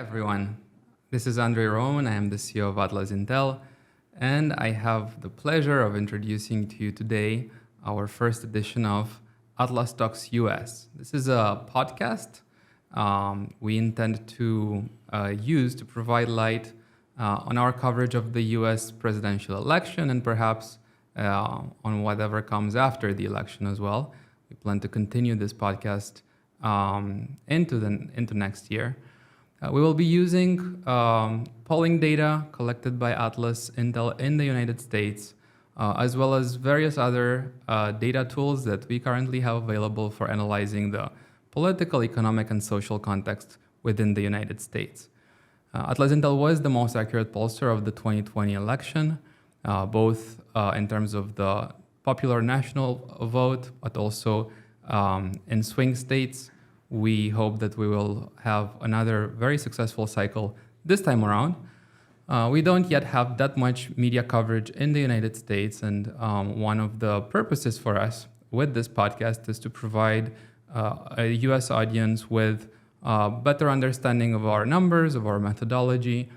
everyone. This is Andrei. I am the CEO of AtlasIntel, and I have the pleasure of introducing to you today our first edition of Atlas Talks US. This is a podcast we intend to use to provide light on our coverage of the US presidential election and perhaps on whatever comes after the election as well. We plan to continue this podcast into next year. We will be using polling data collected by AtlasIntel in the United States, as well as various other data tools that we currently have available for analyzing the political, economic, and social context within the United States. AtlasIntel was the most accurate pollster of the 2020 election, both in terms of the popular national vote, but also in swing states. We hope that we will have another very successful cycle this time around. We don't yet have that much media coverage in the United States, and one of the purposes for us with this podcast is to provide a US audience with a better understanding of our numbers, of our methodology,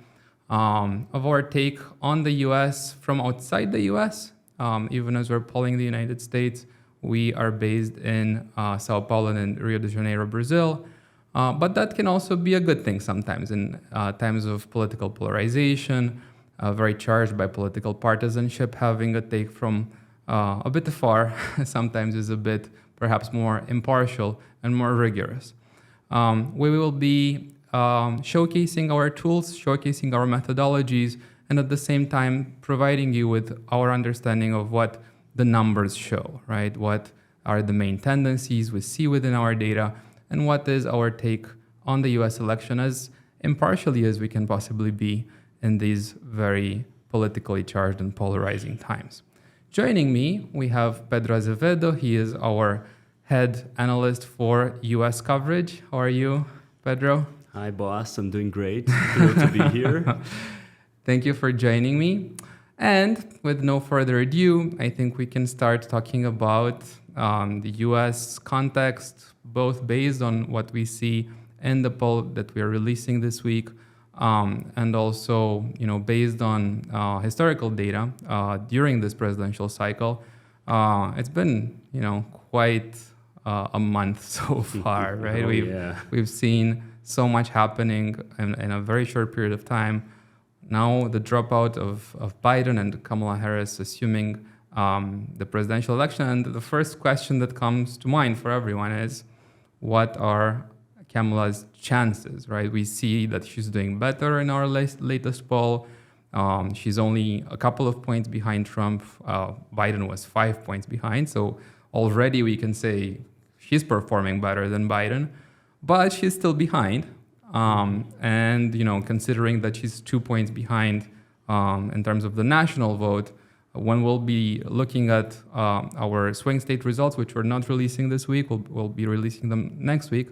of our take on the US from outside the US. Even as we're polling the United States, we are based in Sao Paulo and Rio de Janeiro, Brazil. But that can also be a good thing sometimes in times of political polarization, very charged by political partisanship. Having a take from a bit afar sometimes is a bit perhaps more impartial and more rigorous. We will be showcasing our tools, showcasing our methodologies, and at the same time providing you with our understanding of what the numbers show, right? What are the main tendencies we see within our data, and what is our take on the US election as impartially as we can possibly be in these very politically charged and polarizing times. Joining me, we have Pedro Azevedo. He is our head analyst for US coverage. How are you, Pedro? Hi, boss. I'm doing great. Thrilled to be here. Thank you for joining me. And with no further ado, I think we can start talking about the US context, both based on what we see in the poll that we are releasing this week, and also, based on historical data during this presidential cycle. It's been, quite a month so far, right? We've seen so much happening in a very short period of time. Now the dropout of Biden and Kamala Harris assuming the presidential election. And the first question that comes to mind for everyone is, what are Kamala's chances, right? We see that she's doing better in our latest poll. She's only a couple of points behind Trump. Biden was 5 points behind. So already we can say she's performing better than Biden, but she's still behind. And considering that she's 2 points behind in terms of the national vote, when we'll be looking at our swing state results, which we're not releasing this week, we'll be releasing them next week,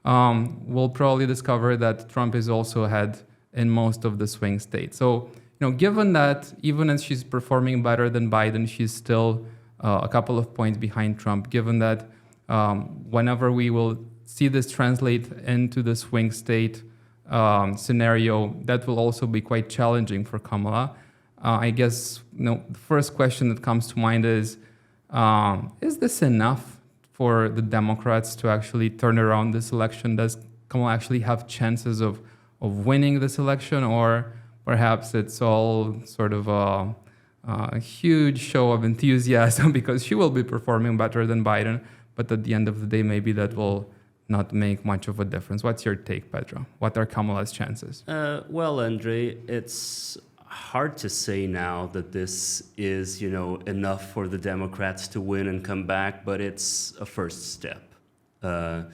we'll probably discover that Trump is also ahead in most of the swing states. So, given that even as she's performing better than Biden, she's still a couple of points behind Trump, given that whenever we will see this translate into the swing state scenario, that will also be quite challenging for Kamala. I guess the first question that comes to mind is this enough for the Democrats to actually turn around this election? Does Kamala actually have chances of winning this election, or perhaps it's all sort of a huge show of enthusiasm because she will be performing better than Biden, but at the end of the day, maybe that will not make much of a difference. What's your take, Pedro? What are Kamala's chances? Well, Andrei, it's hard to say now that this is, enough for the Democrats to win and come back, but it's a first step. Certainly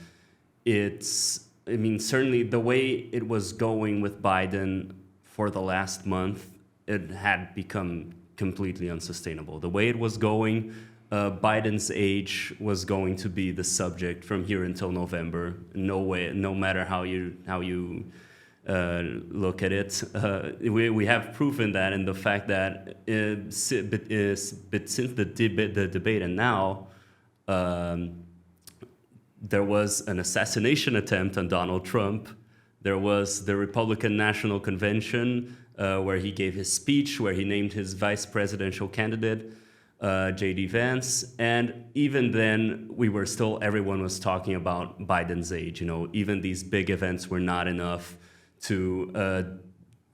the way it was going with Biden for the last month, it had become completely unsustainable. The way it was going, Biden's age was going to be the subject from here until November. No way, no matter how you look at it. We have proven that in the fact that since the debate and now, there was an assassination attempt on Donald Trump There was the Republican National Convention, where he gave his speech, where he named his vice presidential candidate, J.D. Vance. And even then, everyone was talking about Biden's age. Even these big events were not enough to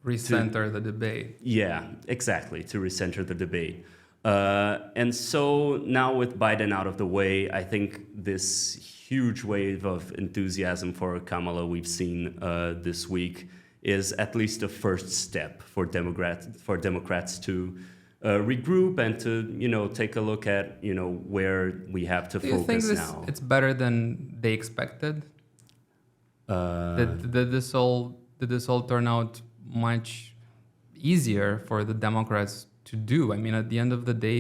recenter the debate. Yeah, exactly, to recenter the debate. And so now with Biden out of the way, I think this huge wave of enthusiasm for Kamala we've seen this week is at least a first step for Democrats to regroup and to take a look at where we have to focus now. It's better than they expected? Did this all turn out much easier for the Democrats to do? I mean, at the end of the day,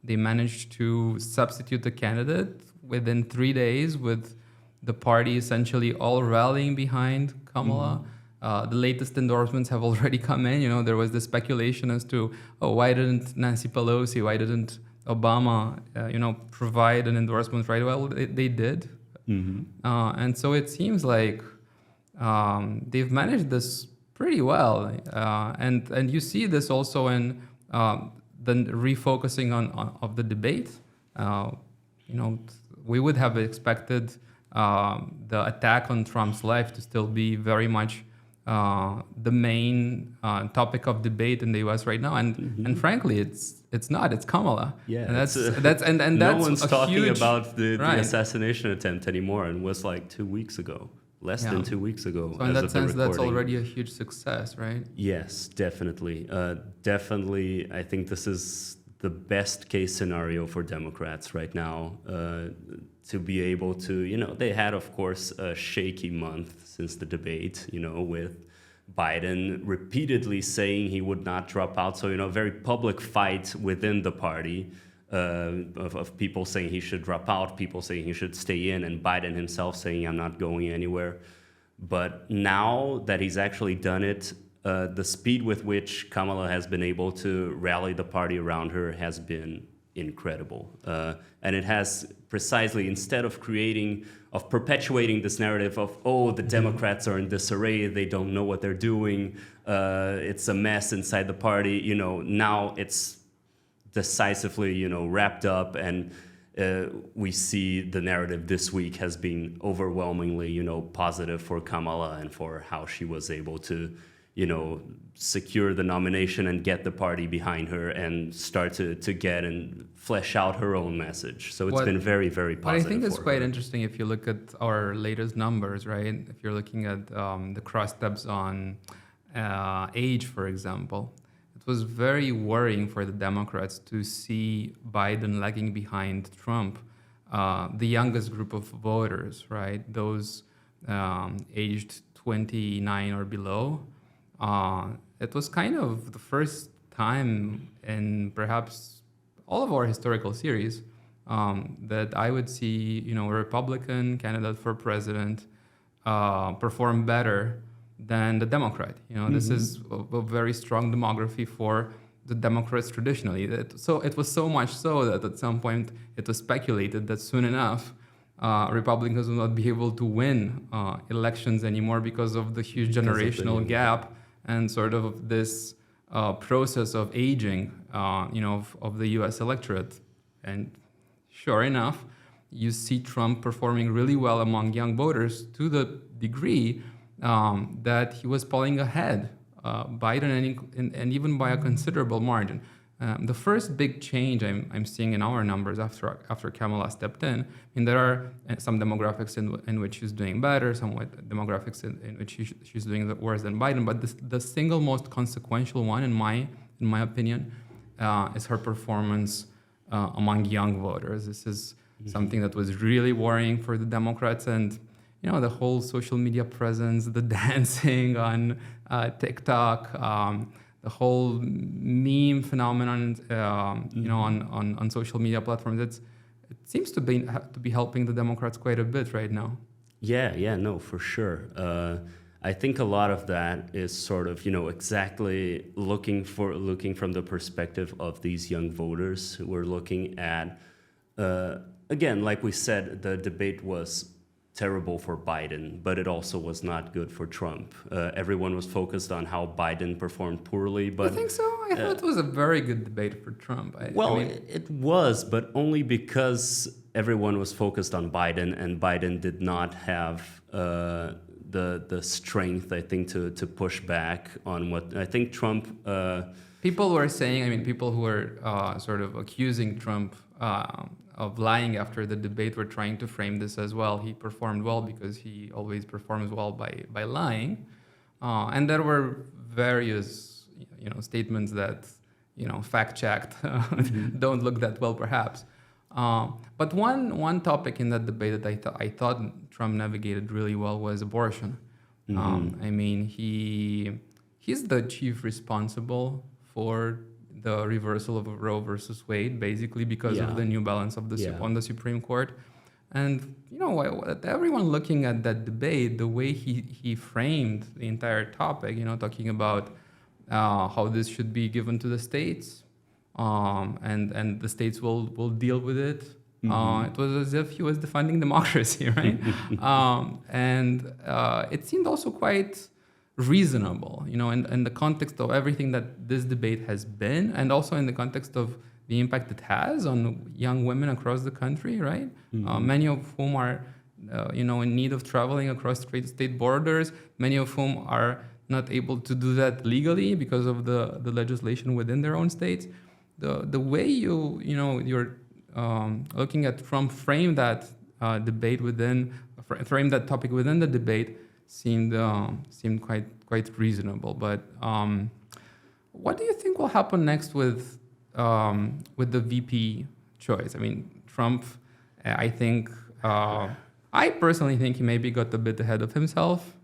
they managed to substitute the candidate within 3 days, with the party essentially all rallying behind Kamala. The latest endorsements have already come in. There was the speculation as to, why didn't Nancy Pelosi, why didn't Obama, provide an endorsement right away? Well, they did. And so it seems like they've managed this pretty well. And you see this also in the refocusing of the debate. We would have expected the attack on Trump's life to still be very much the main topic of debate in the U.S. right now, and frankly, it's not. It's Kamala. Yeah, and that's no one's talking huge, about the right. assassination attempt anymore, and was like 2 weeks ago, less than 2 weeks ago. So in that sense, that's already a huge success, right? Yes, definitely, definitely. I think this is the best case scenario for Democrats right now, to be able to, they had, of course, a shaky month since the debate, with Biden repeatedly saying he would not drop out. So, a very public fight within the party of people saying he should drop out, people saying he should stay in, and Biden himself saying, I'm not going anywhere. But now that he's actually done it, the speed with which Kamala has been able to rally the party around her has been incredible. And it has precisely, instead of perpetuating this narrative of, the Democrats are in disarray, they don't know what they're doing, it's a mess inside the party, now it's decisively, wrapped up, and we see the narrative this week has been overwhelmingly, positive for Kamala and for how she was able to secure the nomination and get the party behind her and start to get and flesh out her own message. So it's been very, very positive. But I think it's quite interesting if you look at our latest numbers, right? If you're looking at the cross-steps on age, for example, it was very worrying for the Democrats to see Biden lagging behind Trump, the youngest group of voters, right? Those aged 29 or below. It was kind of the first time in perhaps all of our historical series that I would see, a Republican candidate for president perform better than the Democrat. This is a very strong demography for the Democrats traditionally. So it was so much so that at some point it was speculated that soon enough Republicans will not be able to win elections anymore because of the huge generational gap and sort of this process of aging, of the U.S. electorate. And sure enough, you see Trump performing really well among young voters to the degree that he was pulling ahead Biden and even by a considerable margin. The first big change I'm seeing in our numbers after Kamala stepped in, there are some demographics in which she's doing better, some demographics in which she's doing worse than Biden. But the single most consequential one, in my opinion, is her performance among young voters. This is something that was really worrying for the Democrats, and the whole social media presence, the dancing on TikTok. The whole meme phenomenon, on social media platforms, it seems to be helping the Democrats quite a bit right now. Yeah, no, for sure. I think a lot of that is sort of, exactly looking from the perspective of these young voters who are looking at, again, like we said, the debate was terrible for Biden, but it also was not good for Trump. Everyone was focused on how Biden performed poorly, but I think so. I thought it was a very good debate for Trump. it was, but only because everyone was focused on Biden, and Biden did not have the strength, I think, to push back on what I think Trump. People were saying, people who were sort of accusing Trump of lying after the debate were trying to frame this as well. He performed well because he always performs well by lying. And there were various statements that fact-checked don't look that well perhaps. But one topic in that debate that I thought Trump navigated really well was abortion. He's the chief responsible for the reversal of Roe versus Wade, basically because of the new balance of on the Supreme Court. And everyone looking at that debate, the way he framed the entire topic, talking about how this should be given to the states, and the states will deal with it. It was as if he was defending democracy, right? And it seemed also quite reasonable, in the context of everything that this debate has been, and also in the context of the impact it has on young women across the country, right? Many of whom are, in need of traveling across state borders, many of whom are not able to do that legally because of the legislation within their own states. The way you're looking at Trump frame that frame that topic within the debate seemed quite reasonable. But what do you think will happen next with the VP choice? Trump, I personally think he maybe got a bit ahead of himself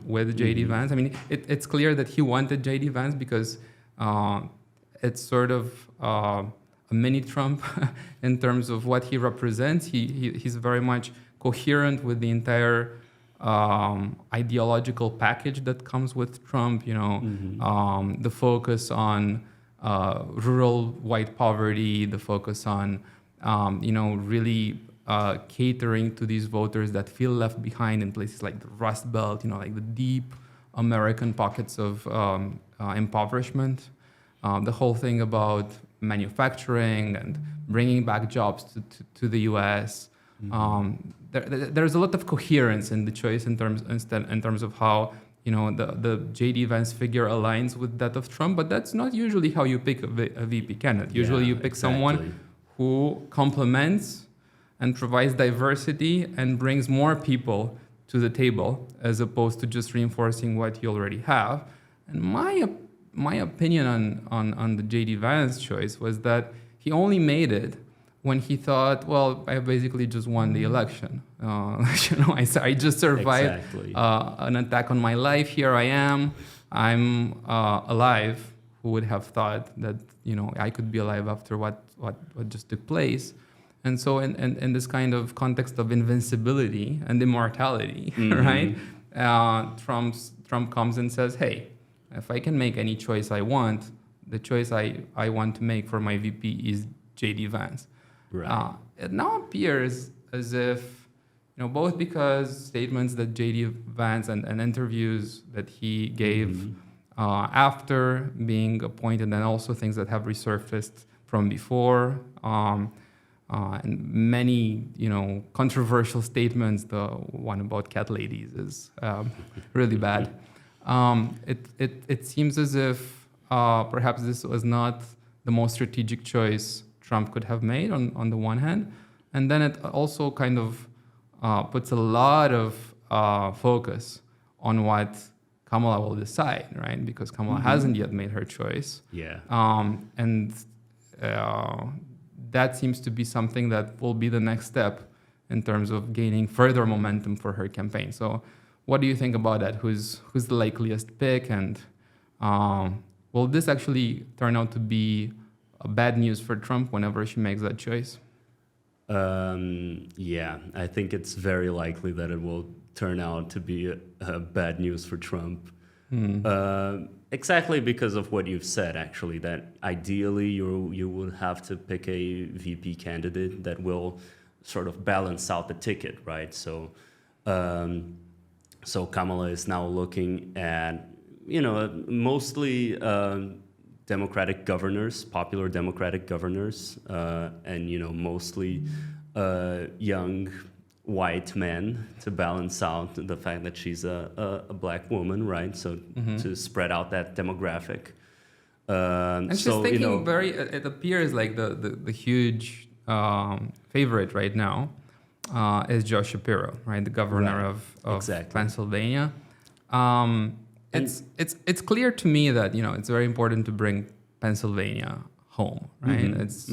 with J.D. Vance. It's clear that he wanted J.D. Vance because it's sort of a mini Trump in terms of what he represents. He's very much coherent with the entire ideological package that comes with Trump. The focus on rural white poverty, the focus on really catering to these voters that feel left behind in places like the Rust Belt, like the deep American pockets of impoverishment. The whole thing about manufacturing and bringing back jobs to the U.S. There's a lot of coherence in the choice in terms of how the J.D. Vance figure aligns with that of Trump, but that's not usually how you pick a VP candidate. Usually you pick someone who complements and provides diversity and brings more people to the table as opposed to just reinforcing what you already have. And my opinion on the J.D. Vance choice was that he only made it when he thought, well, I basically just won the election. I just survived an attack on my life. Here I am. I'm alive. Who would have thought that I could be alive after what just took place? And so in this kind of context of invincibility and immortality, right? Trump comes and says, hey, if I can make any choice I want, the choice I want to make for my VP is J.D. Vance. Right. It now appears as if, both because statements that J.D. Vance and interviews that he gave after being appointed, and also things that have resurfaced from before, and many, controversial statements. The one about cat ladies is really bad. It seems as if perhaps this was not the most strategic choice Trump could have made on the one hand, and then it also kind of puts a lot of focus on what Kamala will decide, right? Because Kamala hasn't yet made her choice. Yeah. And that seems to be something that will be the next step in terms of gaining further momentum for her campaign. So what do you think about that? Who's the likeliest pick? And will this actually turn out to be bad news for Trump whenever she makes that choice? Yeah, I think it's very likely that it will turn out to be a bad news for Trump. Exactly because of what you've said, actually, that ideally you would have to pick a VP candidate that will sort of balance out the ticket, right? So So Kamala is now looking at, mostly Democratic governors, popular Democratic governors, and, mostly young white men to balance out the fact that she's a black woman, right? So to spread out that demographic. And she's thinking it appears like the huge favorite right now is Josh Shapiro, right? The governor of Pennsylvania. It's clear to me that, it's very important to bring Pennsylvania home, right? It's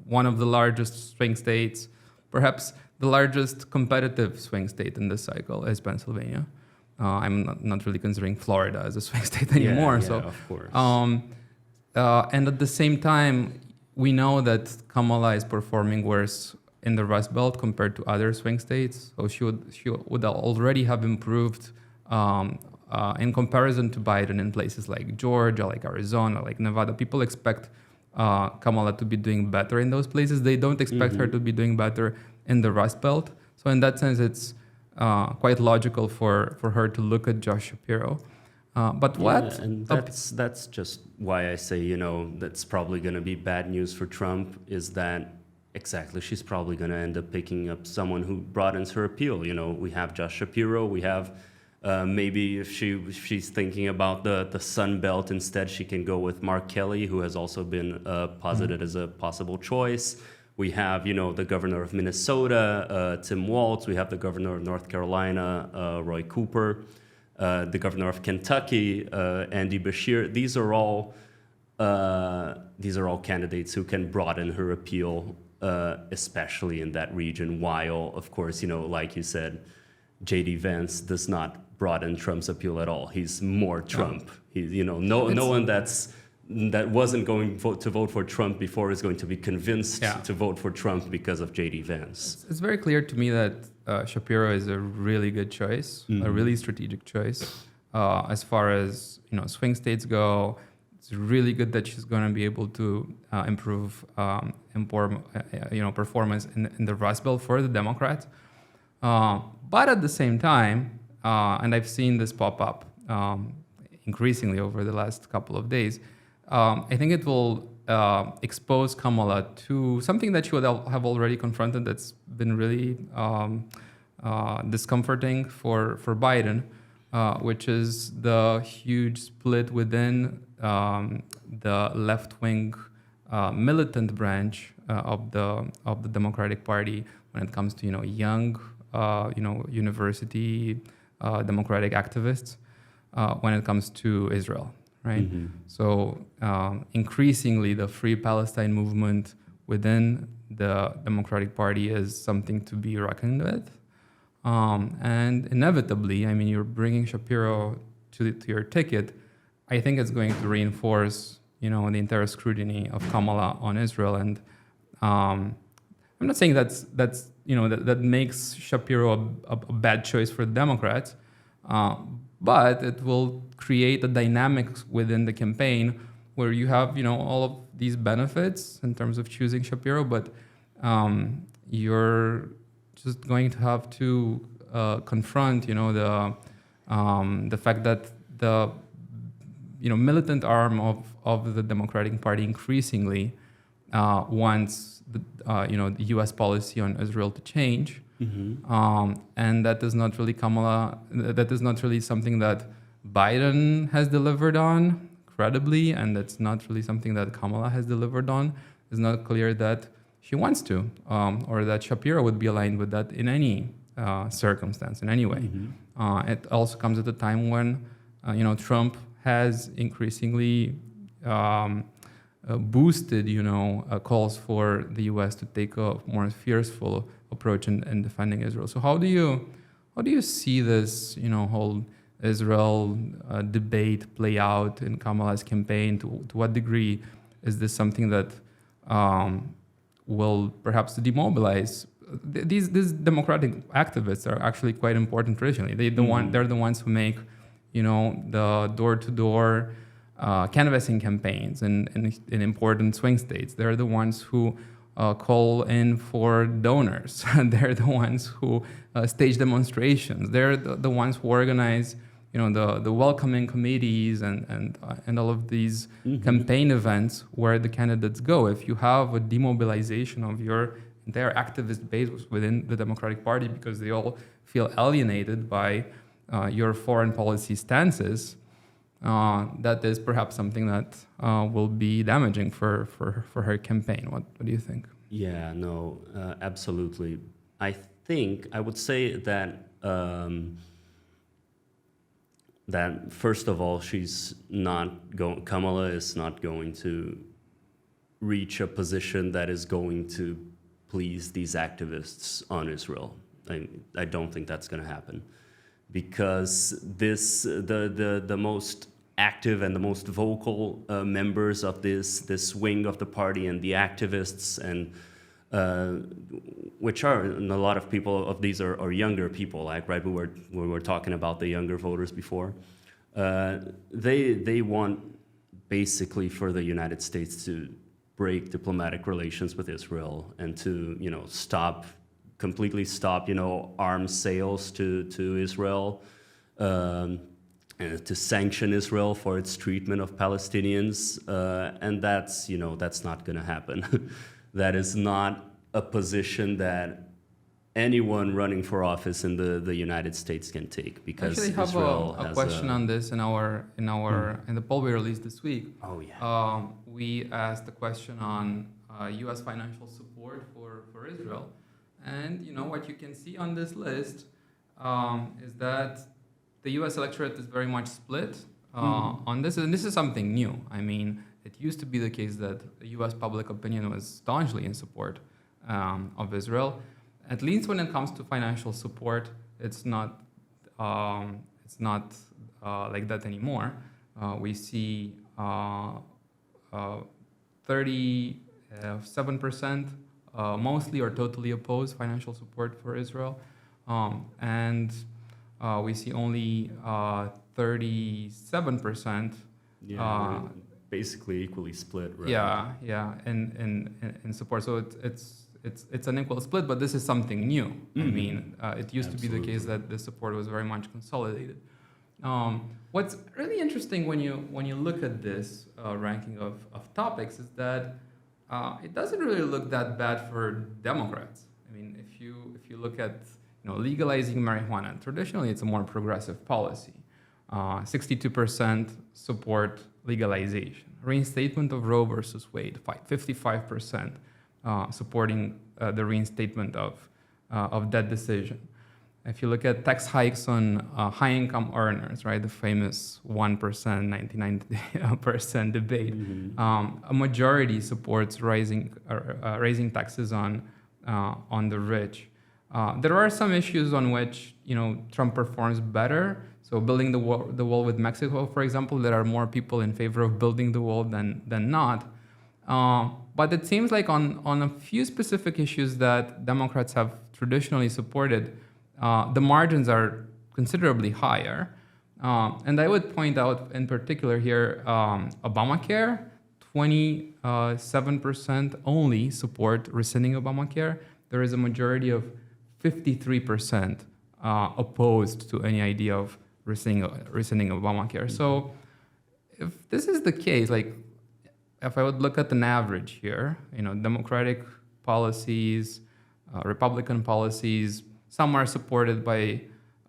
one of the largest swing states, perhaps the largest competitive swing state in this cycle is Pennsylvania. I'm not really considering Florida as a swing state anymore. Yeah, so, of course. And at the same time, we know that Kamala is performing worse in the Rust Belt compared to other swing states. So she would already have improved in comparison to Biden in places like Georgia, like Arizona, like Nevada. People expect Kamala to be doing better in those places. They don't expect her to be doing better in the Rust Belt. So in that sense, it's quite logical for her to look at Josh Shapiro. But what? And that's just why I say, that's probably going to be bad news for Trump, is that exactly she's probably going to end up picking up someone who broadens her appeal. We have Josh Shapiro, we have maybe if she's thinking about the Sun Belt instead, she can go with Mark Kelly, who has also been posited as a possible choice. We have, the governor of Minnesota, Tim Walz. We have the governor of North Carolina, Roy Cooper. The governor of Kentucky, Andy Beshear. These are all candidates who can broaden her appeal, especially in that region. While, of course, like you said, J.D. Vance does not broaden Trump's appeal at all. He's more Trump. No one that wasn't going to vote for Trump before is going to be convinced to vote for Trump because of J.D. Vance. It's very clear to me that Shapiro is a really good choice, a really strategic choice. As far as swing states go, it's really good that she's going to be able to improve performance in the Rust Belt for the Democrats. But at the same time, and I've seen this pop up increasingly over the last couple of days, I think it will expose Kamala to something that she would have already confronted that's been really discomforting for Biden, which is the huge split within the left-wing militant branch of the Democratic Party when it comes to young university democratic activists when it comes to Israel. Right. So increasingly, the Free Palestine movement within the Democratic Party is something to be reckoned with, and inevitably, you're bringing Shapiro to your ticket. I think it's going to reinforce, the entire scrutiny of Kamala on Israel, and I'm not saying that makes Shapiro a bad choice for the Democrats. But it will create a dynamic within the campaign where you have, all of these benefits in terms of choosing Shapiro, but you're just going to have to confront, the fact that the, militant arm of the Democratic Party increasingly wants the U.S. policy on Israel to change. And that is not really that is not really something that Biden has delivered on credibly, and that's not really something that Kamala has delivered on. It's not clear that she wants to, or that Shapiro would be aligned with that in any circumstance, in any way. It also comes at a time when, Trump has increasingly boosted, calls for the U.S. to take a more fearful approach in defending Israel. So how do you see this, whole Israel debate play out in Kamala's campaign? To what degree is this something that will perhaps demobilize these democratic activists? Are actually quite important traditionally. They're the ones who make, the door-to-door canvassing campaigns in important swing states. They're the ones who call in for donors. They're the ones who stage demonstrations. They're the ones who organize, the welcoming committees and all of these campaign events where the candidates go. If you have a demobilization of your entire activist base within the Democratic Party because they all feel alienated by your foreign policy stances, that is perhaps something that will be damaging for her campaign. What do you think? Yeah, no, absolutely. I would say that that first of all, Kamala is not going to reach a position that is going to please these activists on Israel. I don't think that's going to happen, because the most active and the most vocal members of this wing of the party and the activists, and which are, and a lot of people of these are younger people, like, right, we were talking about the younger voters before. They want basically for the United States to break diplomatic relations with Israel and to completely stop arms sales to Israel, and to sanction Israel for its treatment of Palestinians, and that's not going to happen. That is not a position that anyone running for office in the United States can take, because actually have Israel a has question on this in the poll we released this week. Oh yeah. We asked a question on U.S. financial support for Israel, and what you can see on this list is that the U.S. electorate is very much split on this, and this is something new. I mean, it used to be the case that the U.S. public opinion was staunchly in support of Israel. At least when it comes to financial support, it's not like that anymore. We see 37% mostly or totally oppose financial support for Israel, and we see only 37%. Yeah, basically equally split, right? Yeah, in support. So it's an equal split, but this is something new. I mean, it used to be the case that the support was very much consolidated. What's really interesting when you look at this ranking of topics is that it doesn't really look that bad for Democrats. I mean, if you look at legalizing marijuana, traditionally it's a more progressive policy. 62% support legalization. Reinstatement of Roe versus Wade, 55% supporting the reinstatement of that decision. If you look at tax hikes on high-income earners, right, the famous 1%, 99% debate, a majority supports raising taxes on the rich. There are some issues on which Trump performs better. So building the wall with Mexico, for example, there are more people in favor of building the wall than not. But it seems like on a few specific issues that Democrats have traditionally supported, the margins are considerably higher. And I would point out in particular here, Obamacare, 27% only support rescinding Obamacare. There is a majority of 53% opposed to any idea of rescinding Obamacare. So if this is the case, like if I would look at an average here, Democratic policies, Republican policies, some are supported by,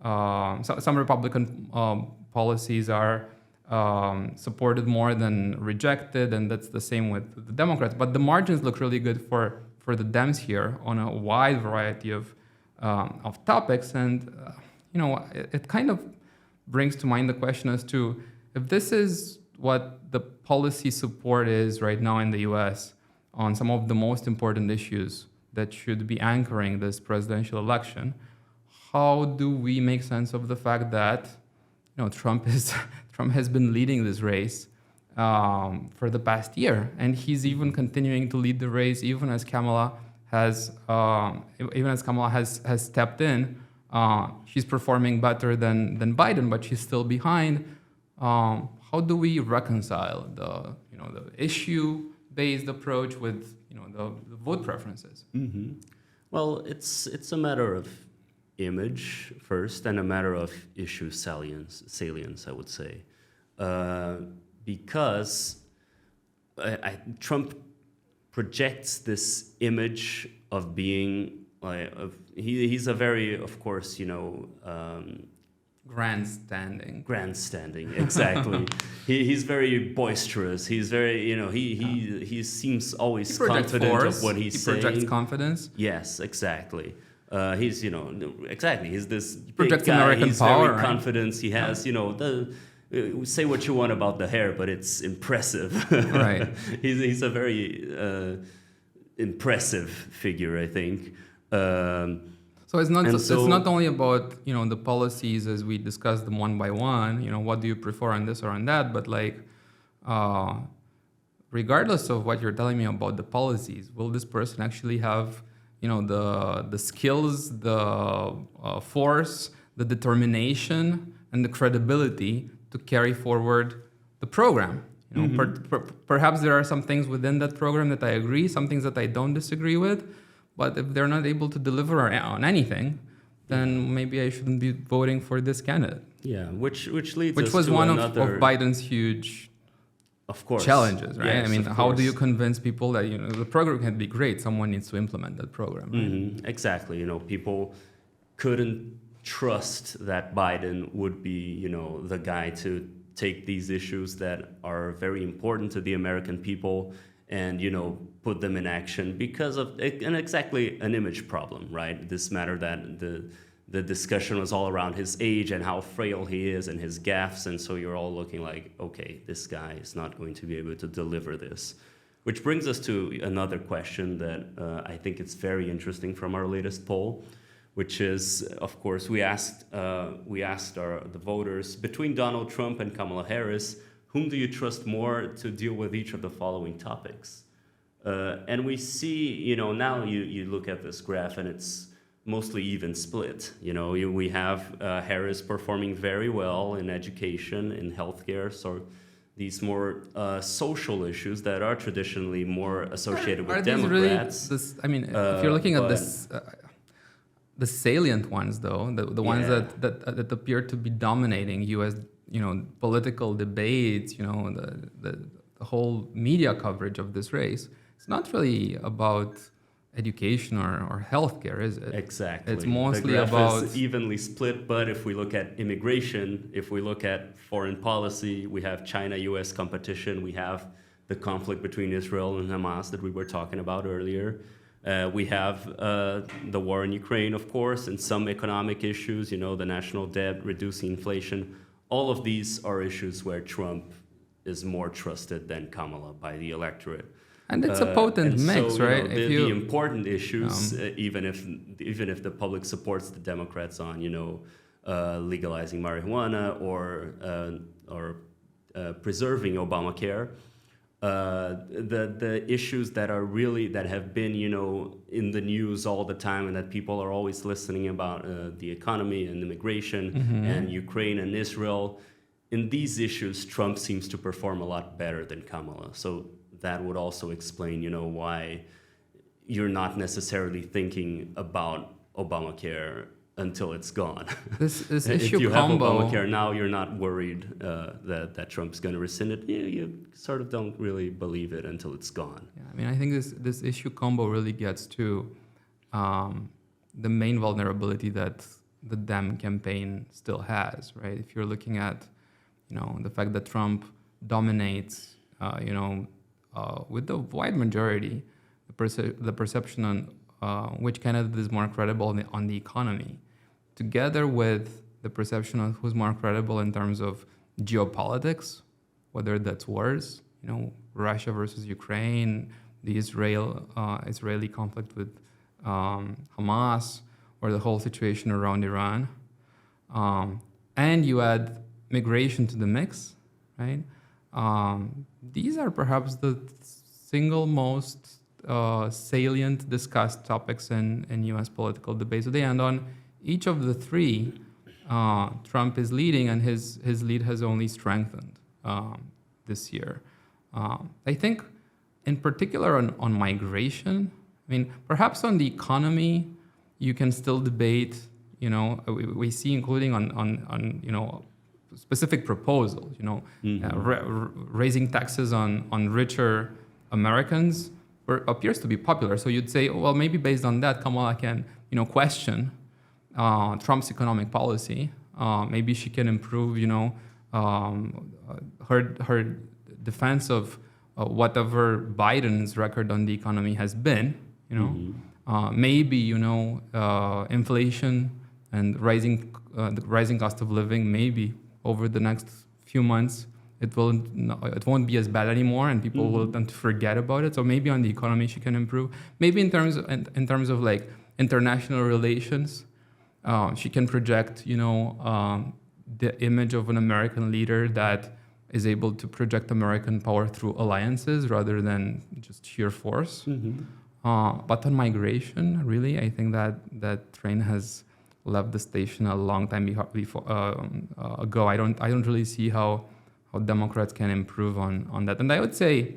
some Republican policies are supported more than rejected, and that's the same with the Democrats. But the margins look really good for the Dems here on a wide variety of topics, and it kind of brings to mind the question as to if this is what the policy support is right now in the U.S. on some of the most important issues that should be anchoring this presidential election. How do we make sense of the fact that Trump has been leading this race for the past year, and he's even continuing to lead the race even as Kamala has stepped in. She's performing better than Biden, but she's still behind. How do we reconcile the issue based approach with the vote preferences. Well, it's a matter of image first and a matter of issue salience, I would say, because Trump projects this image of being he's a very, of course, grandstanding, exactly. He's very boisterous. He's very, he seems always confident of what he's saying. He projects confidence. Yes, exactly. He's, exactly. He's this projects big guy. American He's power, very confident. He has, say what you want about the hair, but it's impressive. Right. He's a very impressive figure, I think. So it's not only about the policies as we discuss them one by one. What do you prefer on this or on that? But regardless of what you're telling me about the policies, will this person actually have the skills, the force, the determination, and the credibility to carry forward the program? Perhaps there are some things within that program that I agree, some things that I don't disagree with. But if they're not able to deliver on anything, then maybe I shouldn't be voting for this candidate. Yeah, which leads which us was to one another, of Biden's huge challenges, right? Yes, I mean, how do you convince people that the program can be great? Someone needs to implement that program. Right? Exactly. People couldn't trust that Biden would be, the guy to take these issues that are very important to the American people and put them in action because of exactly an image problem, right? This matter that the discussion was all around his age and how frail he is and his gaffes, and so you're all looking like, okay, this guy is not going to be able to deliver this. Which brings us to another question that I think it's very interesting from our latest poll, which is, of course, we asked the voters, between Donald Trump and Kamala Harris, whom do you trust more to deal with each of the following topics? And we see, now you look at this graph and it's mostly even split. We have Harris performing very well in education, in healthcare, so these more social issues that are traditionally more associated with Democrats. Really if you're looking at this, the salient ones, though, the ones that appear to be dominating U.S. Political debates, the whole media coverage of this race, it's not really about education or healthcare, is it? Exactly. It's mostly the graph about is evenly split, but if we look at immigration, if we look at foreign policy, we have China-U.S. competition, we have the conflict between Israel and Hamas that we were talking about earlier. We have the war in Ukraine, of course, and some economic issues, the national debt, reducing inflation. All of these are issues where Trump is more trusted than Kamala by the electorate. And it's a potent mix, so, right? The important issues, even if the public supports the Democrats on, legalizing marijuana or preserving Obamacare, the issues that have been in the news all the time and that people are always listening about, the economy and immigration and Ukraine and Israel, in these issues Trump seems to perform a lot better than Kamala. So that would also explain why you're not necessarily thinking about Obamacare until it's gone. This if issue you combo, have Obamacare now, you're not worried that Trump's going to rescind it. You sort of don't really believe it until it's gone. Yeah, I think this issue combo really gets to the main vulnerability that the Dem campaign still has, right? If you're looking at, the fact that Trump dominates, with the wide majority, the perception on which candidate is more credible on the economy, together with the perception of who's more credible in terms of geopolitics, whether that's wars, Russia versus Ukraine, the Israeli conflict with Hamas, or the whole situation around Iran. And you add migration to the mix, right? These are perhaps the single most salient discussed topics in U.S. political debate today. And on each of the three, Trump is leading, and his lead has only strengthened this year. I think in particular on migration. I mean, perhaps on the economy, you can still debate. We see, including on specific proposals. Raising taxes on richer Americans appears to be popular. So you'd say, well, maybe based on that, Kamala can question Trump's economic policy. Maybe she can improve her defense of whatever Biden's record on the economy has been. Maybe inflation and the rising cost of living. Maybe over the next few months, it won't be as bad anymore, and people will tend to forget about it. So maybe on the economy she can improve. Maybe in terms of like international relations, she can project the image of an American leader that is able to project American power through alliances rather than just sheer force. But on migration, really, I think that train has left the station a long time ago. I don't really see how Democrats can improve on that. And I would say,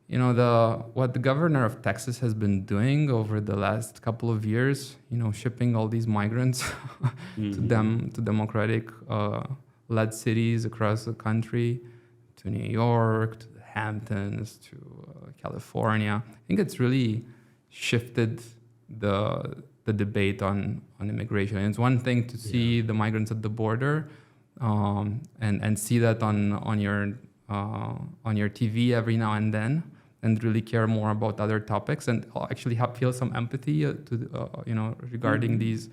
what the governor of Texas has been doing over the last couple of years, shipping all these migrants to Democratic led cities across the country, to New York, to the Hamptons, to California. I think it's really shifted the debate on immigration. And it's one thing to see the migrants at the border and see that on your TV every now and then, and really care more about other topics and actually feel some empathy regarding these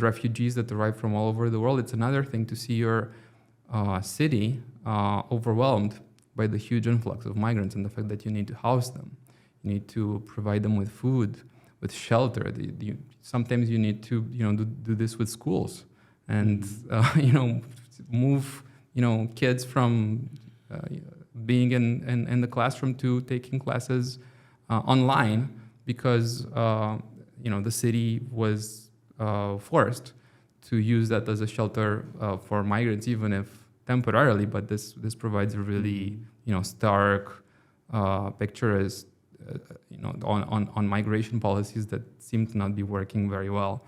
refugees that arrive from all over the world. It's another thing to see your city overwhelmed by the huge influx of migrants and the fact that you need to house them, you need to provide them with food, with shelter. Sometimes you need to do this with schools and move kids from being in the classroom to taking classes online because the city was forced to use that as a shelter for migrants, even if temporarily. But this provides a really stark picture as on migration policies that seem to not be working very well.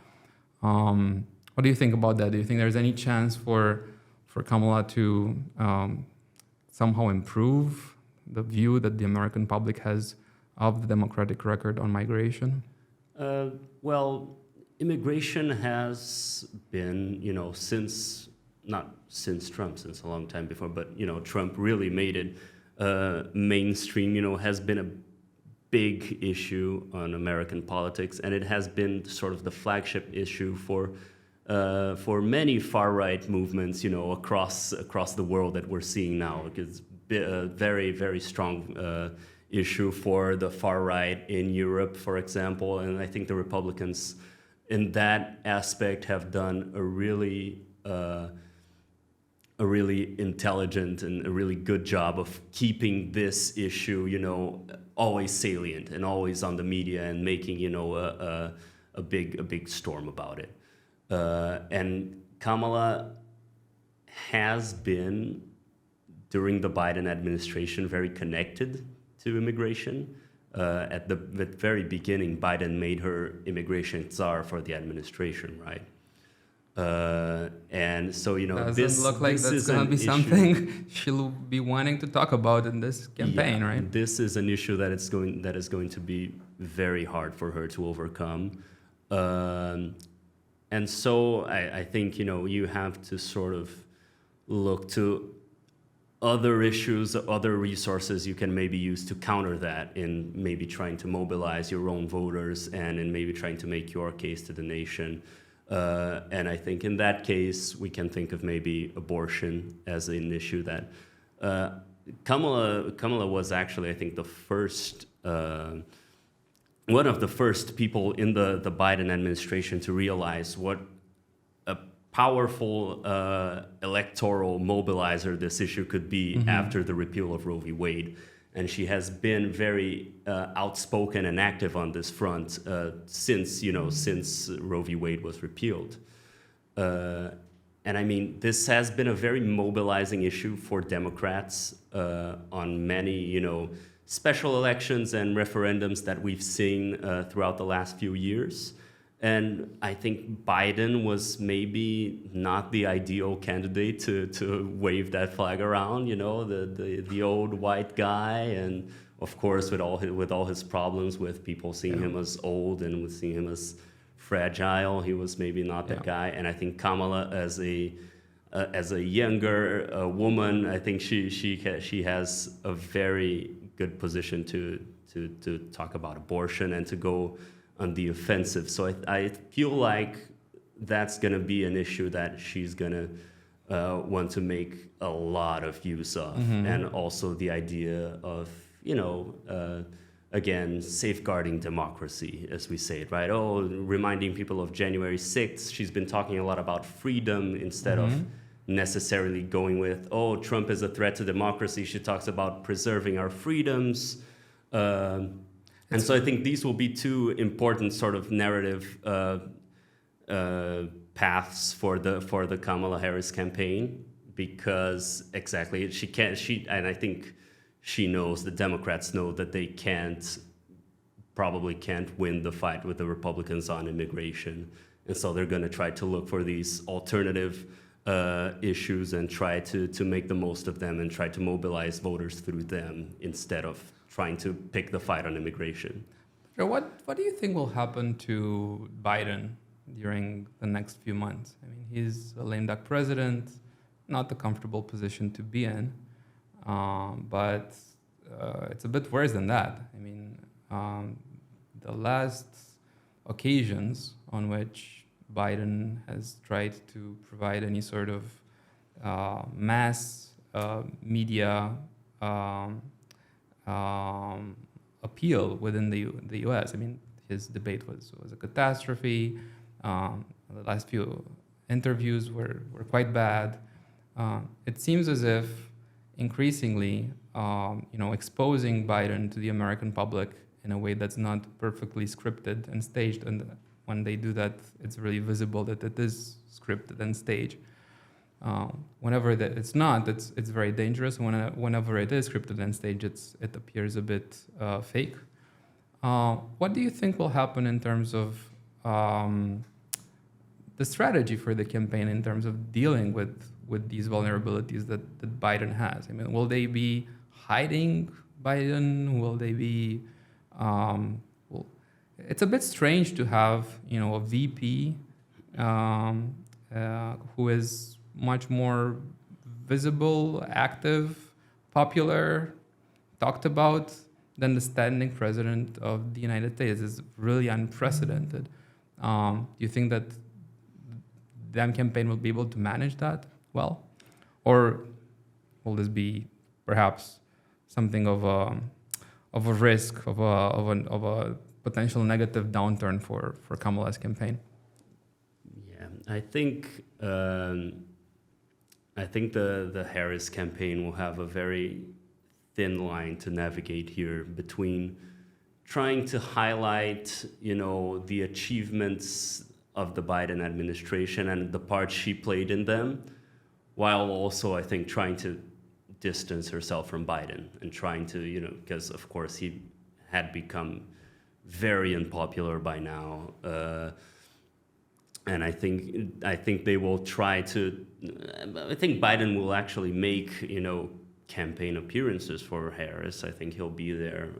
What do you think about that? Do you think there's any chance for Kamala to somehow improve the view that the American public has of the Democratic record on migration? Well, immigration has been, not since Trump, since a long time before, but, Trump really made it mainstream, has been a big issue on American politics, and it has been sort of the flagship issue for many far-right movements, across the world that we're seeing now. It's a very, very strong issue for the far right in Europe, for example, and I think the Republicans in that aspect have done a really intelligent and a really good job of keeping this issue, always salient and always on the media and making, a big storm about it. And Kamala has been, during the Biden administration, very connected to immigration. At the very beginning, Biden made her immigration czar for the administration, right? And so, doesn't look like that's going to be something she'll be wanting to talk about in this campaign, right? This is an issue that is going to be very hard for her to overcome. And so I think, you have to sort of look to other issues, other resources you can maybe use to counter that in maybe trying to mobilize your own voters and in maybe trying to make your case to the nation. And I think in that case, we can think of maybe abortion as an issue that Kamala was actually, I think, the first, one of the first people in the Biden administration to realize what a powerful electoral mobilizer this issue could be after the repeal of Roe v. Wade. And she has been very outspoken and active on this front since Roe v. Wade was repealed. and I mean, this has been a very mobilizing issue for Democrats on many, special elections and referendums that we've seen throughout the last few years. And I think Biden was maybe not the ideal candidate to wave that flag around, the old white guy, and of course with all his problems with people seeing him as old and with seeing him as fragile, he was maybe not that guy. And I think Kamala, as a younger woman, I think she has a very good position to talk about abortion and to go on the offensive. So I feel like that's going to be an issue that she's going to want to make a lot of use of. And also the idea of, again, safeguarding democracy, as we say it, right? Oh, reminding people of January 6th. She's been talking a lot about freedom instead of necessarily going with, oh, Trump is a threat to democracy. She talks about preserving our freedoms. And so I think these will be two important sort of narrative paths for the Kamala Harris campaign, because exactly and I think she knows, the Democrats know that they probably can't win the fight with the Republicans on immigration, and so they're going to try to look for these alternative issues and try to make the most of them and try to mobilize voters through them instead of trying to pick the fight on immigration. So what do you think will happen to Biden during the next few months? I mean, he's a lame duck president, not the comfortable position to be in, but it's a bit worse than that. I mean, the last occasions on which Biden has tried to provide any sort of mass media appeal within the U.S. I mean, his debate was a catastrophe. The last few interviews were quite bad. It seems as if increasingly, exposing Biden to the American public in a way that's not perfectly scripted and staged, and when they do that, it's really visible that it is scripted and staged. Whenever it's not, it's very dangerous. Whenever it is scripted and staged, it appears a bit fake. What do you think will happen in terms of the strategy for the campaign in terms of dealing with these vulnerabilities that Biden has? I mean, will they be hiding Biden? Will they be... it's a bit strange to have, a VP who is much more visible, active, popular, talked about than the standing president of the United States. Is really unprecedented. Do you think that the campaign will be able to manage that well, or will this be perhaps something of a risk of a potential negative downturn for Kamala's campaign? Yeah, I think the Harris campaign will have a very thin line to navigate here between trying to highlight, the achievements of the Biden administration and the part she played in them, while also, I think, trying to distance herself from Biden and trying to, because of course he had become very unpopular by now. And I think they will try to. I think Biden will actually make campaign appearances for Harris. I think he'll be there,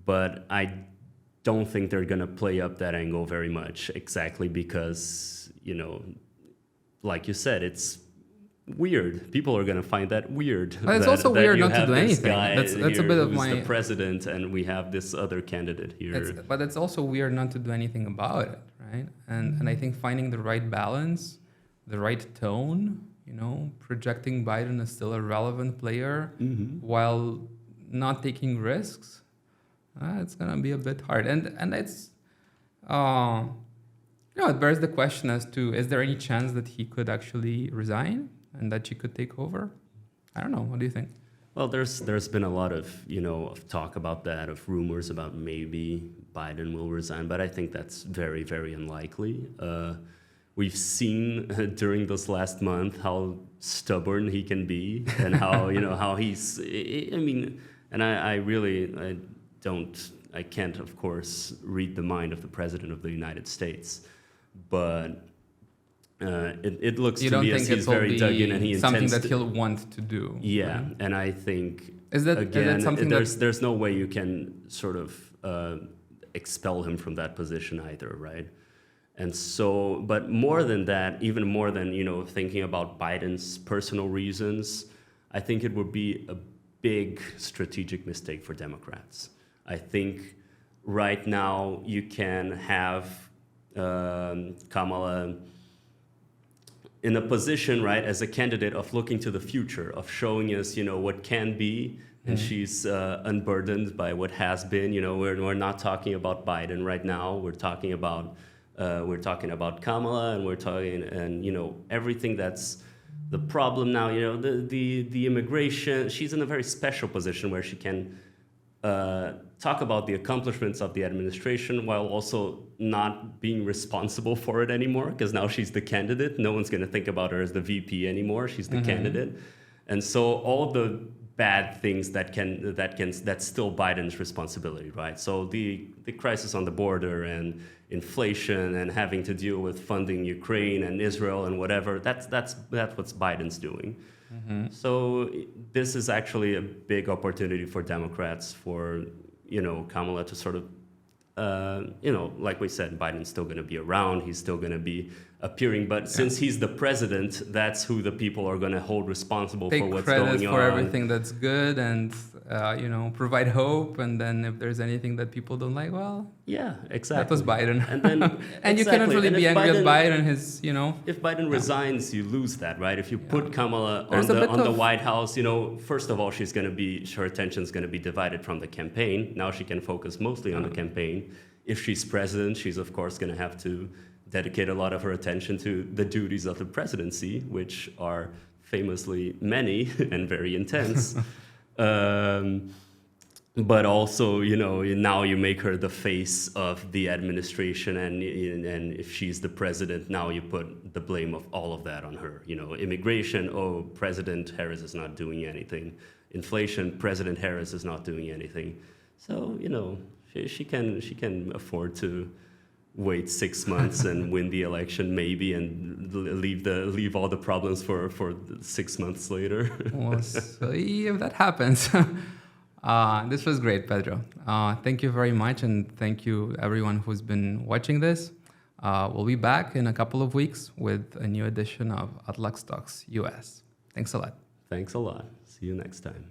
but I don't think they're gonna play up that angle very much. Exactly because like you said, it's weird. People are gonna find that weird. But it's also weird not to do anything. That's a bit of my. The president, and we have this other candidate here. But it's also weird not to do anything about it, right? And I think finding the right balance, the right tone, projecting Biden as still a relevant player while not taking risks, it's gonna be a bit hard. And it's, it bears the question as to, is there any chance that he could actually resign and that she could take over? I don't know. What do you think? Well, there's been a lot of of talk about that, of rumors about maybe Biden will resign, but I think that's very, very unlikely. we've seen during this last month how stubborn he can be, and how how he's. I mean, and I can't, of course, read the mind of the President of the United States, but it looks to me as he's very dug in, and he something intends that he'll want to do. Yeah, right? and I think Is that something there's no way you can sort of expel him from that position either, right? And so, but more than that, even more than thinking about Biden's personal reasons, I think it would be a big strategic mistake for Democrats. I think right now you can have Kamala in a position, right, as a candidate of looking to the future, of showing us, what can be, and she's unburdened by what has been. We're not talking about Biden right now. We're talking about Kamala, and we're talking, and everything that's the problem now. The immigration. She's in a very special position where she can talk about the accomplishments of the administration while also not being responsible for it anymore, because now she's the candidate. No one's going to think about her as the VP anymore. She's the candidate. And so all the bad things that's still Biden's responsibility, right? So the crisis on the border and inflation and having to deal with funding Ukraine and Israel and whatever, that's what Biden's doing. So this is actually a big opportunity for Democrats, for Kamala to sort of like we said, Biden's still going to be around. He's still going to be appearing. But since he's the president, that's who the people are going to hold responsible for what's going on. Take credit for everything that's good, and provide hope. And then if there's anything that people don't like, well, yeah, exactly. That was Biden. And then and you cannot really be angry at Biden. If Biden resigns, you lose that, right? If you put Kamala on the White House, first of all, her attention's going to be divided from the campaign. Now she can focus mostly on the campaign. If she's president, she's of course going to have to dedicate a lot of her attention to the duties of the presidency, which are famously many and very intense. But also, now you make her the face of the administration, and if she's the president, now you put the blame of all of that on her. Immigration, President Harris is not doing anything. Inflation, President Harris is not doing anything. So, she can afford to wait 6 months and win the election maybe, and leave all the problems for 6 months later. We'll see if that happens. This was great, Pedro. Thank you very much, and thank you everyone who's been watching this. We'll be back in a couple of weeks with a new edition of Atlas Talks US. Thanks a lot. Thanks a lot. See you next time.